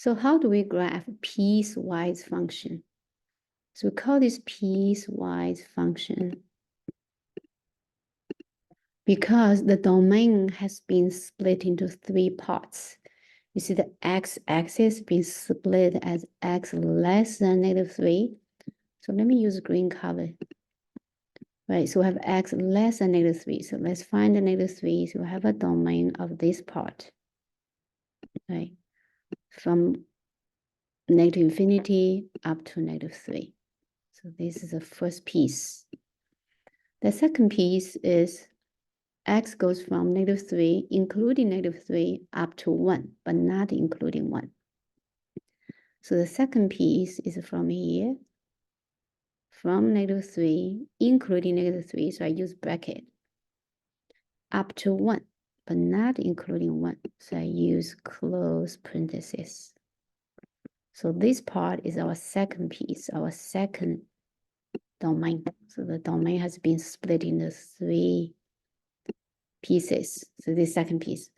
So how do we graph piecewise function? So we call this piecewise function because the domain has been split into 3 parts. You see the x-axis being split as x less than -3. So let me use green color. Right, so we have x less than -3. So let's find the -3. So we have a domain of this part, right? From -infinity up to -3. So this is the first piece. The second piece is x goes from -3, including -3, up to 1, but not including 1. So the second piece is from here, from -3, including -3, so I use bracket, up to 1, but not including 1, so I use close parentheses. So this part is our second piece, our second domain. So the domain has been split into 3 pieces. So this second piece.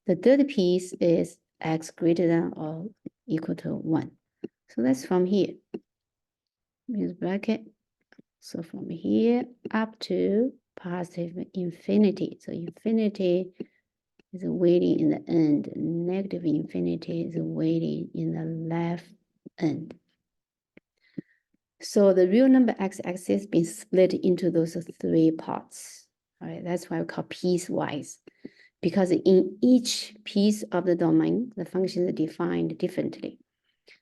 The third piece is x greater than or equal to 1. So that's from here. Use bracket. So from here up to positive infinity. So infinity is waiting in the end. Negative infinity is waiting in the left end. So the real number x-axis been split into those 3 parts. All right, that's why we call piecewise. Because in each piece of the domain, the functions are defined differently.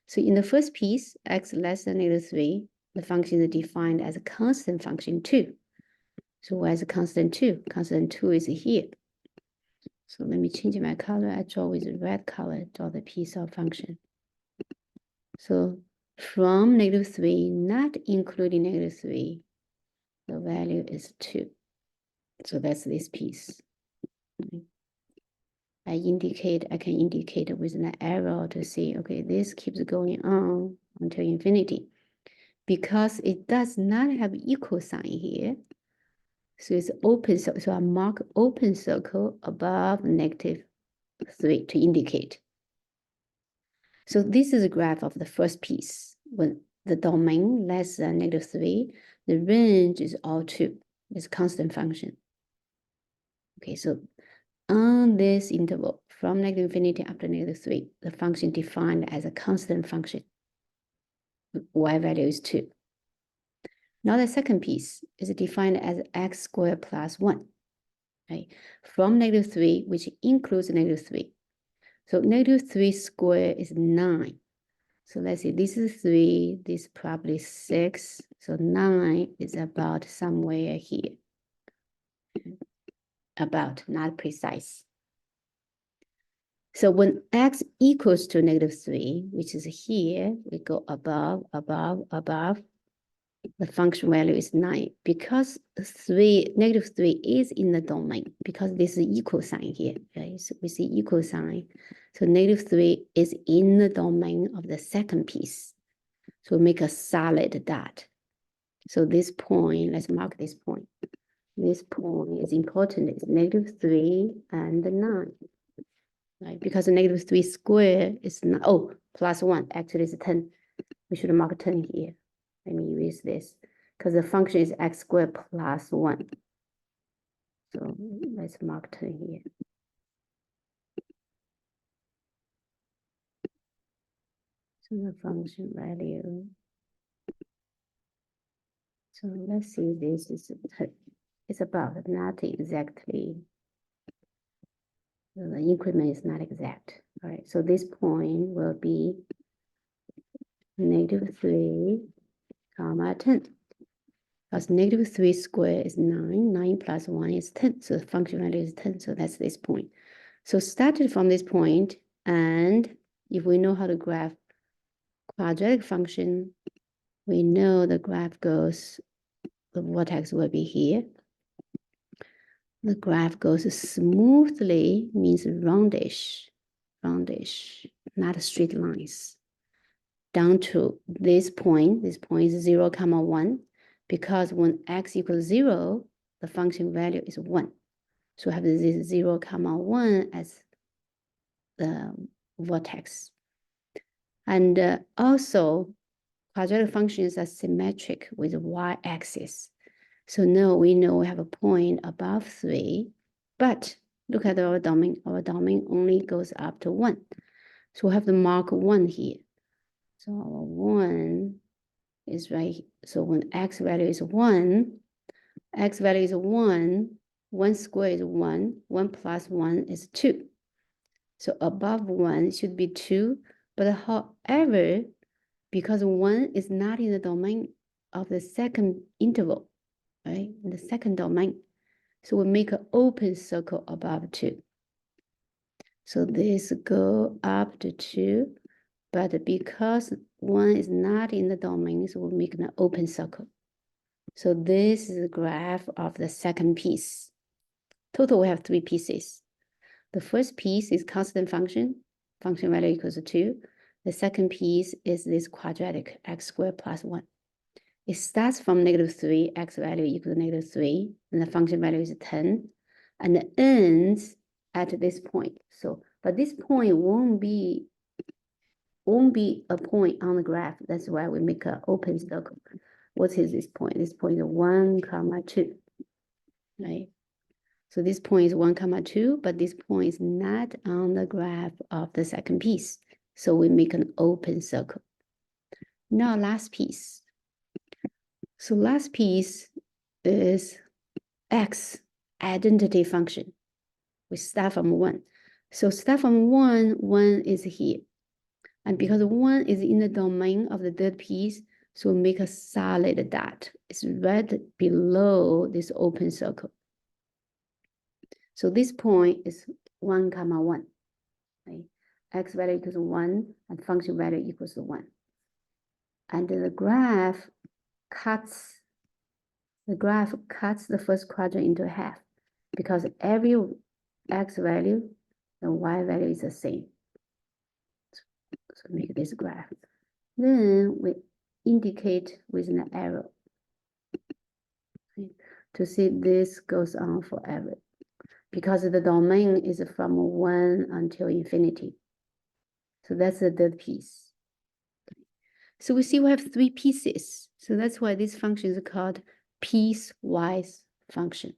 So in the first piece, x less than -3, the function is defined as a constant function 2. So where's the constant 2? Constant 2 is here. So let me change my color. I draw with red color, draw the piece of function. So from -3, not including -3, the value is 2. So that's this piece. I can indicate with an arrow to see, okay, this keeps going on until infinity. Because it does not have equal sign here, so it's open, so I mark open circle above -3 to indicate. So this is a graph of the first piece. When the domain less than -3, the range is all 2. It's a constant function. Okay, so on this interval, from -infinity up to -3, the function defined as a constant function. Y value is 2. Now the second piece is defined as x squared plus 1, right? From -3, which includes -3. So -3 squared is 9. So let's see, this is 3, this is probably 6. So 9 is about somewhere here. About, not precise. So when x equals to -3, which is here, we go above, above, above. The function value is 9 because -3 is in the domain because this is equal sign here, right? So we see equal sign. So -3 is in the domain of the second piece. So we make a solid dot. So this point, let's mark this point. This point is important. It's -3 and 9, right? Because -3 squared is not, oh, plus 1, actually it's 10. We should mark 10 here. Let me erase this because the function is x squared plus 1. So let's mark 10 here. So the function value. So let's see, this is it's about not exactly. The increment is not exact. All right, so this point will be -3, comma 10. Because -3 squared is 9, 9 plus 1 is 10. So the function value is 10. So that's this point. So started from this point, and if we know how to graph quadratic function, we know the graph goes, the vertex will be here. The graph goes smoothly, means roundish, not straight lines. Down to this point is 0, 1, because when x equals 0, the function value is 1. So we have this 0, 1 as the vertex. And also, quadratic functions are symmetric with y-axis. So now we know we have a point above 3, but look at our domain. Our domain only goes up to 1. So we have to mark 1 here. So our 1 is right here. So when x value is 1, x value is 1, 1 squared is 1, 1 plus 1 is 2. So above 1 should be 2, but however, because 1 is not in the domain of the second interval, right, in the second domain, so we make an open circle above 2. So this go up to 2, but because 1 is not in the domain, so we make an open circle. So this is the graph of the second piece. Total, we have 3 pieces. The first piece is constant function value equals to 2. The second piece is this quadratic, x squared plus 1. It starts from -3, x value equals to -3, and the function value is 10, and it ends at this point. So, but this point won't be a point on the graph. That's why we make an open circle. What is this point? This point is 1, 2, right? So this point is 1, 2, but this point is not on the graph of the second piece. So we make an open circle. Now last piece. So last piece is x identity function. We start from 1. So start from 1, 1 is here. And because 1 is in the domain of the third piece, so we make a solid dot. It's right below this open circle. So this point is 1, 1, right? X value equals 1 and function value equals 1. And the graph cuts the first quadrant into half because every x value, the y value is the same. So make this graph. Then we indicate with an arrow to see this goes on forever because the domain is from 1 until infinity. So that's the third piece. So we see we have 3 pieces. So that's why this function is called piecewise function.